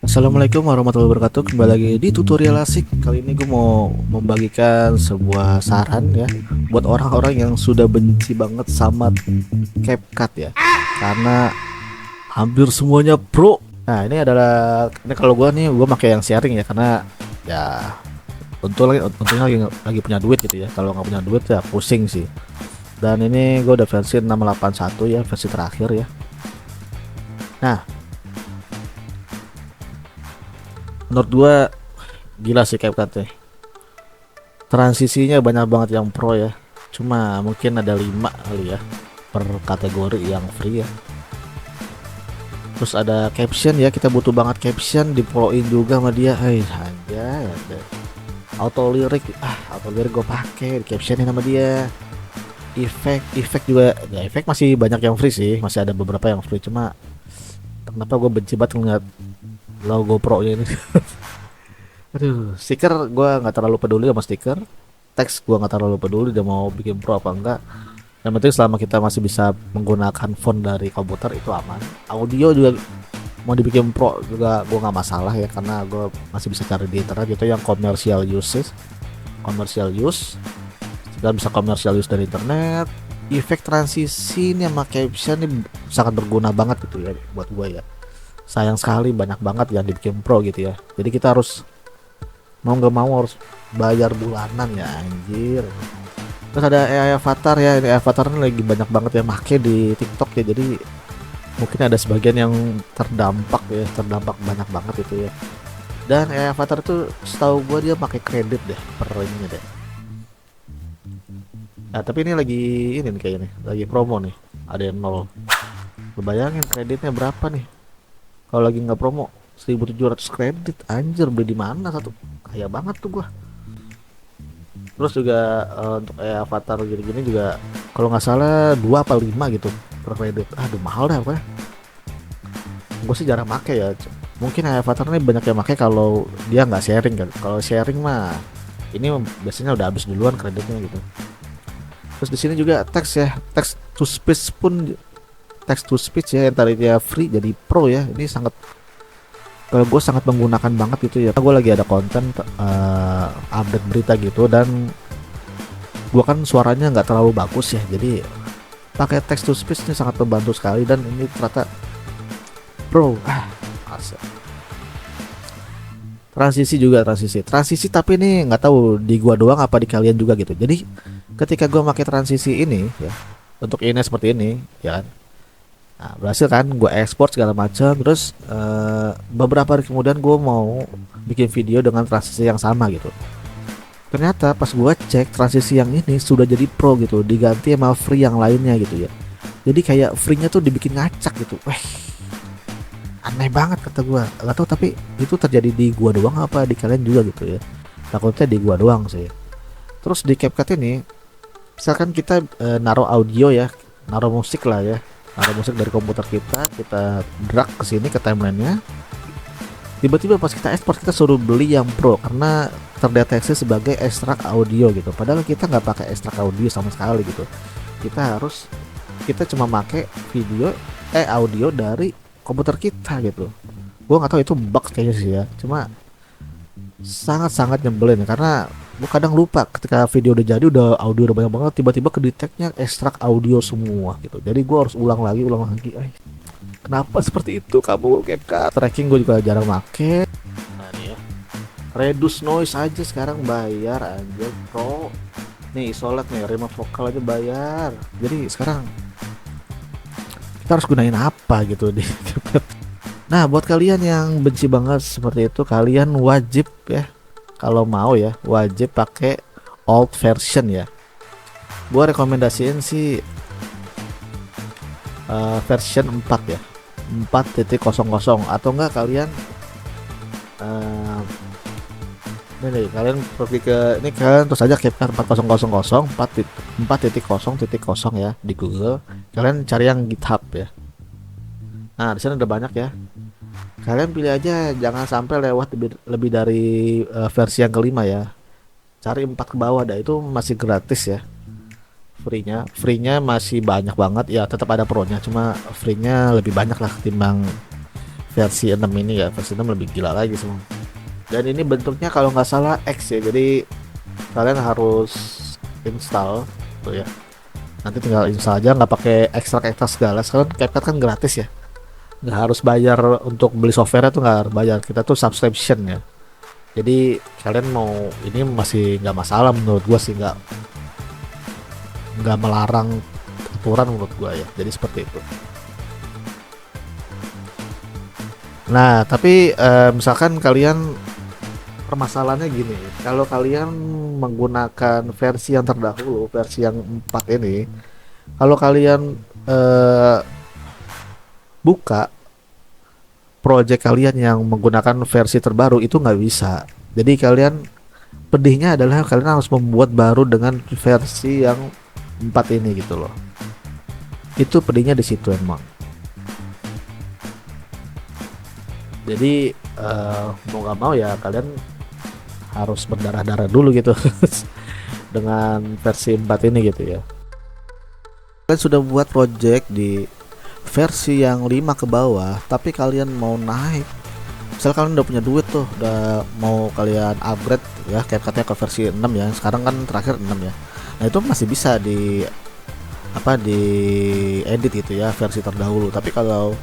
Assalamualaikum warahmatullahi wabarakatuh. Kembali lagi di tutorial asik. Kali ini gue mau membagikan sebuah saran ya buat orang-orang yang sudah benci banget sama CapCut ya, karena hampir semuanya pro. Nah ini kalau gue pakai yang sharing ya, karena ya untungnya lagi punya duit gitu ya. Kalau nggak punya duit ya pusing sih. Dan ini gue udah versi 681 ya, versi terakhir ya. Nah, menurut gua gila sih CapCut ya. Transisinya banyak banget yang pro ya. Cuma mungkin ada 5 kali ya per kategori yang free ya. Terus ada caption ya, kita butuh banget caption, di proin juga sama dia. Aja ya. Auto lirik gue pakai, captionin sama dia. Efek juga ya, efek masih banyak yang free sih, masih ada beberapa yang free. Cuma kenapa gue benci banget ngeliat logo pro nya ini. Aduh, stiker gue nggak terlalu peduli sama stiker, teks gue nggak terlalu peduli dia mau bikin pro apa enggak. Yang penting selama kita masih bisa menggunakan font dari komputer itu aman. Audio juga mau dibikin pro juga gue nggak masalah ya, karena gue masih bisa cari di internet gitu yang commercial use, kita bisa commercial use dari internet. Efek transisi ini sama caption ini sangat berguna banget gitu ya buat gue ya. Sayang sekali banyak banget yang dibikin pro gitu ya, jadi kita harus mau nggak mau harus bayar bulanan ya anjir. Terus ada AI avatar ya, ini avatar ini lagi banyak banget yang make di TikTok ya, jadi mungkin ada sebagian yang terdampak banyak banget itu ya. Dan AI avatar itu setahu gua dia pakai kredit deh per ininya deh. Nah tapi ini lagi ini nih kayaknya nih lagi promo nih, ada yang 0. Lu bayangin kreditnya berapa nih kalau lagi nggak promo, 1.700 kredit. Anjir, beli di mana satu, kaya banget tuh gua. Terus juga untuk avatar gini-gini juga kalau nggak salah 2 apa 5 gitu per kredit. Aduh mahal deh apa ya. Gue sih jarang make ya, mungkin avatar ini banyak yang make kalau dia nggak sharing kan. Kalau sharing mah ini biasanya udah habis duluan kreditnya gitu. Terus di sini juga teks ya, text to speech ya, yang tadinya free jadi pro ya. Ini sangat, kalau gue sangat menggunakan banget gitu ya. Gue lagi ada konten update berita gitu, dan gue kan suaranya nggak terlalu bagus ya, jadi pakai text to speech ini sangat membantu sekali. Dan ini ternyata pro. Asik. Transisi tapi ini nggak tahu di gua doang apa di kalian juga gitu. Jadi ketika gua pakai transisi ini ya, untuk ini seperti ini ya kan. Nah, berhasil kan gue ekspor segala macam. Terus beberapa hari kemudian gue mau bikin video dengan transisi yang sama gitu. Ternyata pas gue cek transisi yang ini sudah jadi pro gitu, diganti sama free yang lainnya gitu ya. Jadi kayak free-nya tuh dibikin ngacak gitu. Aneh banget kata gue. Gak tahu tapi itu terjadi di gue doang apa di kalian juga gitu ya. Takutnya di gue doang sih. Terus di CapCut ini, misalkan kita naruh audio ya, naruh musik lah ya. Ada musik dari komputer kita drag ke sini ke timelinenya. Tiba-tiba pas kita ekspor kita suruh beli yang pro karena terdeteksi sebagai ekstrak audio gitu. Padahal kita nggak pakai ekstrak audio sama sekali gitu. Kita cuma pakai audio dari komputer kita gitu. Gua nggak tahu itu bug kayaknya sih ya. Cuma sangat-sangat nyebelin karena gue kadang lupa ketika video udah jadi, udah audio udah banyak banget, tiba-tiba kedeteknya ekstrak audio semua gitu. Jadi gue harus ulang lagi. Kenapa seperti itu kamu CapCut? Tracking gue juga jarang make. Nah nih ya, reduce noise aja sekarang bayar aja pro. Nih isolate nih, remote vokal aja bayar. Jadi sekarang kita harus gunain apa gitu di CapCut. Nah buat kalian yang benci banget seperti itu, kalian wajib ya, kalau mau ya wajib pakai old version ya. Gua rekomendasiin sih version 4 ya, 4.00, atau enggak kalian kalian pergi ke ini kan, terus aja CapCut 4000 4.0.0 ya di Google. Kalian cari yang GitHub ya. Nah di sana ada banyak ya. Kalian pilih aja, jangan sampai lewat lebih dari versi yang kelima ya. cari 4 ke bawah dah, itu masih gratis ya. Free-nya masih banyak banget ya, tetap ada pro-nya, cuma free-nya lebih banyak lah ketimbang versi 6 ini ya. Versi 6 lebih gila lagi semua. Dan ini bentuknya kalau nggak salah X ya, jadi kalian harus install tuh ya. Nanti tinggal install aja, nggak pakai ekstrak segala. Sekarang CapCut kan gratis ya, nggak harus bayar untuk beli software, tuh nggak harus bayar, kita tuh subscription ya. Jadi kalian mau ini masih nggak masalah menurut gua sih, nggak melarang aturan menurut gua ya, jadi seperti itu. Nah tapi misalkan kalian, permasalahannya gini, kalau kalian menggunakan versi yang terdahulu, versi yang 4 ini, kalau kalian eh, buka project kalian yang menggunakan versi terbaru itu nggak bisa. Jadi kalian, pedihnya adalah kalian harus membuat baru dengan versi yang 4 ini gitu loh. Itu pedihnya di situ emang. Jadi mau nggak mau ya kalian harus berdarah-darah dulu gitu dengan versi 4 ini gitu ya. Kalian sudah buat project di versi yang 5 ke bawah, tapi kalian mau naik, misal kalian udah punya duit tuh, udah mau kalian upgrade ya, kayak katanya ke versi 6 ya, sekarang kan terakhir 6 ya. Nah itu masih bisa di edit gitu ya, versi terdahulu. Tapi kalau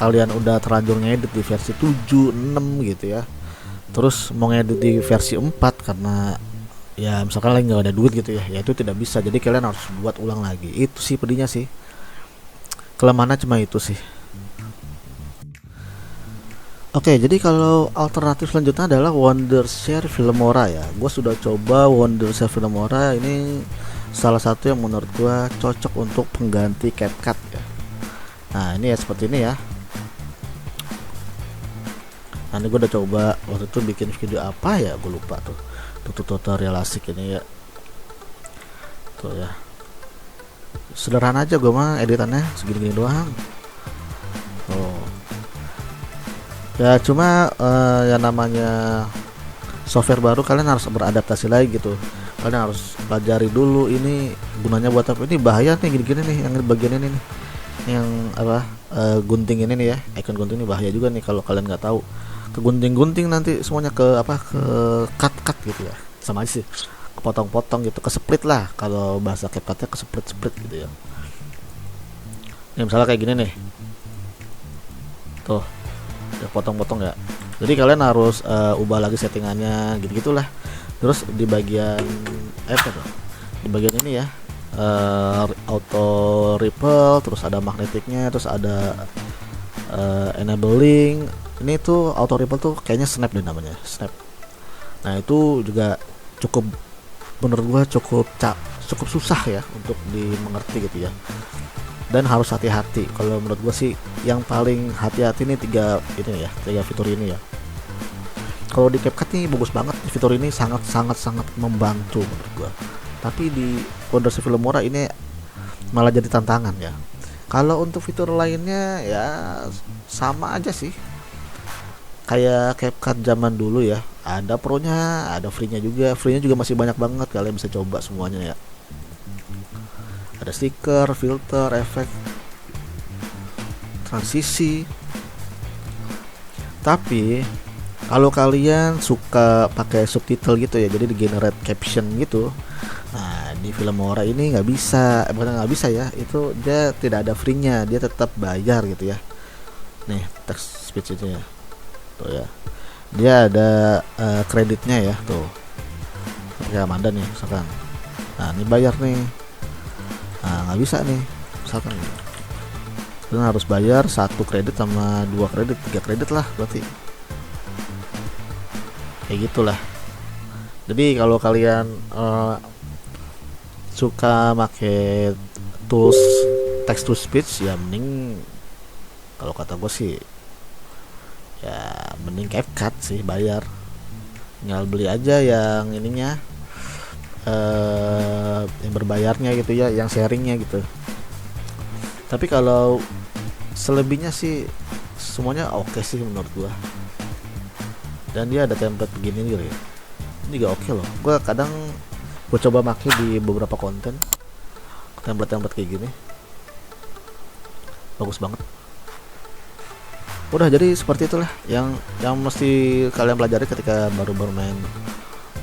kalian udah terlanjur ngedit di versi 7 6 gitu ya, terus mau ngedit di versi 4 karena ya misalkan lagi nggak ada duit gitu ya, ya itu tidak bisa. Jadi kalian harus buat ulang lagi. Itu sih pedihnya sih, kelemahannya cuma itu sih. Oke, jadi kalau alternatif selanjutnya adalah Wondershare Filmora ya. Gue sudah coba Wondershare Filmora, ini salah satu yang menurut gue cocok untuk pengganti CapCut ya. Nah ini ya seperti ini ya. Nah ini gue udah coba waktu itu bikin video apa ya, gue lupa tuh. Tutorial asik ini ya. Tuh ya. Sederhana aja gue mah editannya, segini-gini doang. Oh. Ya cuma yang namanya software baru kalian harus beradaptasi lagi gitu. Kalian harus pelajari dulu ini gunanya buat apa. Ini bahaya nih gini-gini nih, yang bagian ini nih, yang apa, gunting ini nih ya, icon gunting ini bahaya juga nih kalau kalian nggak tahu. Kegunting-gunting nanti semuanya ke apa, ke cut gitu ya, sama aja sih, kepotong-potong gitu, keseplit lah kalau bahasa CapCutnya, keseplit-seplit gitu ya. Ini misalnya kayak gini nih, tuh ya potong-potong ya. Jadi kalian harus ubah lagi settingannya gitu gitulah. Terus di bagian apa tuh, di bagian ini ya, auto ripple, terus ada magnetiknya, terus ada enabling. Ini tuh auto ripple tuh kayaknya snap deh namanya, snap. Nah itu juga cukup, menurut gua cukup susah ya untuk dimengerti gitu ya, dan harus hati-hati. Kalau menurut gue sih yang paling hati-hati nih tiga fitur ini ya. Kalau di CapCut nih bagus banget, fitur ini sangat membantu menurut gue. Tapi di Wondershare Filmora ini malah jadi tantangan ya. Kalau untuk fitur lainnya ya sama aja sih, kayak CapCut zaman dulu ya. Ada pro-nya, ada free-nya juga. Free-nya juga masih banyak banget, kalian bisa coba semuanya ya. Ada stiker, filter, efek, transisi. Tapi kalau kalian suka pakai subtitle gitu ya, jadi di generate caption gitu, nah di Filmora ini nggak bisa, bukan nggak bisa ya, itu dia tidak ada free-nya, dia tetap bayar gitu ya. Nih text speech itu ya, tuh ya, dia ada kreditnya ya, tuh kayak Amanda nih misalkan. Nah ini bayar nih. Nah nggak bisa nih misalkan, kalian harus bayar 1 kredit sama 2 kredit, 3 kredit lah berarti, kayak gitulah. Jadi kalau kalian suka make tools text to speech ya, mending kalau kata gue sih ya mending CapCut sih, bayar, tinggal beli aja yang ininya, yang berbayarnya gitu ya, yang sharingnya gitu. Tapi kalau selebihnya sih semuanya oke sih menurut gua. Dan dia ada template begini gitu ya, ini juga oke loh. Gue kadang gue coba pakai di beberapa konten template-template kayak gini, bagus banget. Udah, jadi seperti itulah yang mesti kalian pelajari ketika baru bermain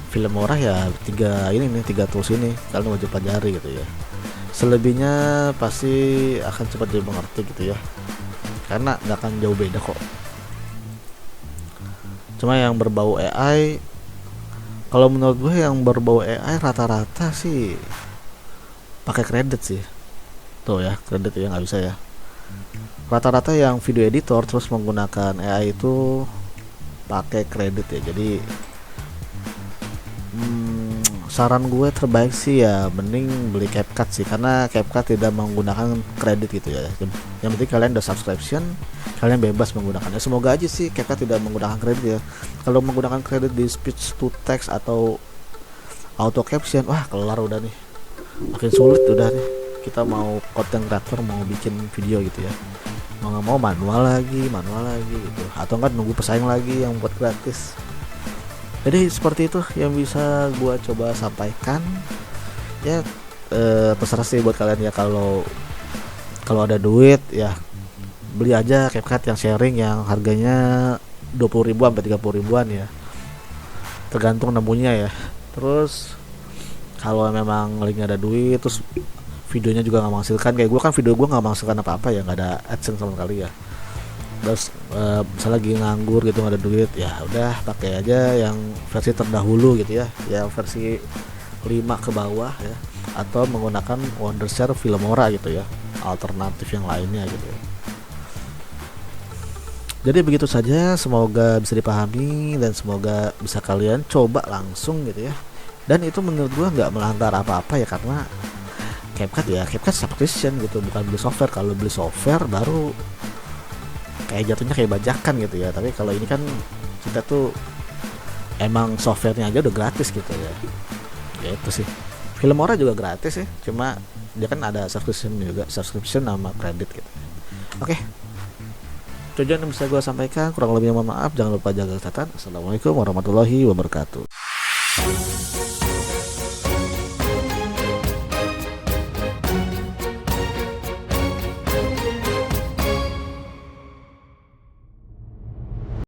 Filmora ya. Tiga tools ini kalian wajib pelajari gitu ya. Selebihnya pasti akan cepat dimengerti gitu ya, karena nggak akan jauh beda kok. Cuma yang berbau AI, kalau menurut gue yang berbau AI rata-rata sih pakai kredit sih. Tuh ya, kredit ya nggak bisa ya. Rata-rata yang video editor terus menggunakan AI itu pakai kredit ya. Jadi saran gue terbaik sih ya mending beli CapCut sih, karena CapCut tidak menggunakan kredit gitu ya. Yang penting kalian udah subscription, kalian bebas menggunakannya. Semoga aja sih CapCut tidak menggunakan kredit ya. Kalau menggunakan kredit di speech to text atau auto caption, wah kelar udah nih, makin sulit udah nih. Kita mau content creator mau bikin video gitu ya, mau nggak mau manual lagi gitu, atau enggak nunggu pesaing lagi yang buat gratis. Jadi seperti itu yang bisa gua coba sampaikan ya. Terserah sih buat kalian ya, kalau ada duit ya beli aja CapCut yang sharing yang harganya 20 ribuan sampai 30 ribuan ya, tergantung nemunya ya. Terus kalau memang lagi ada duit terus videonya juga nggak menghasilkan, kayak gue kan video gue nggak menghasilkan apa-apa ya, nggak ada AdSense sama sekali ya. Terus misalnya lagi nganggur gitu nggak ada duit, ya udah pakai aja yang versi terdahulu gitu ya, yang versi 5 ke bawah ya, atau menggunakan Wondershare Filmora gitu ya, alternatif yang lainnya gitu ya. Jadi begitu saja, semoga bisa dipahami dan semoga bisa kalian coba langsung gitu ya. Dan itu menurut gua nggak melanggar apa-apa ya, karena CapCut subscription gitu, bukan beli software. Kalau beli software baru kayak jatuhnya kayak bajakan gitu ya. Tapi kalau ini kan kita tuh emang softwarenya aja udah gratis gitu ya. Ya itu sih. Filmora juga gratis ya, cuma dia kan ada subscription sama kredit gitu. Oke. Tujuan yang bisa gue sampaikan, kurang lebihnya mohon maaf. Jangan lupa jaga kesehatan. Assalamualaikum warahmatullahi wabarakatuh.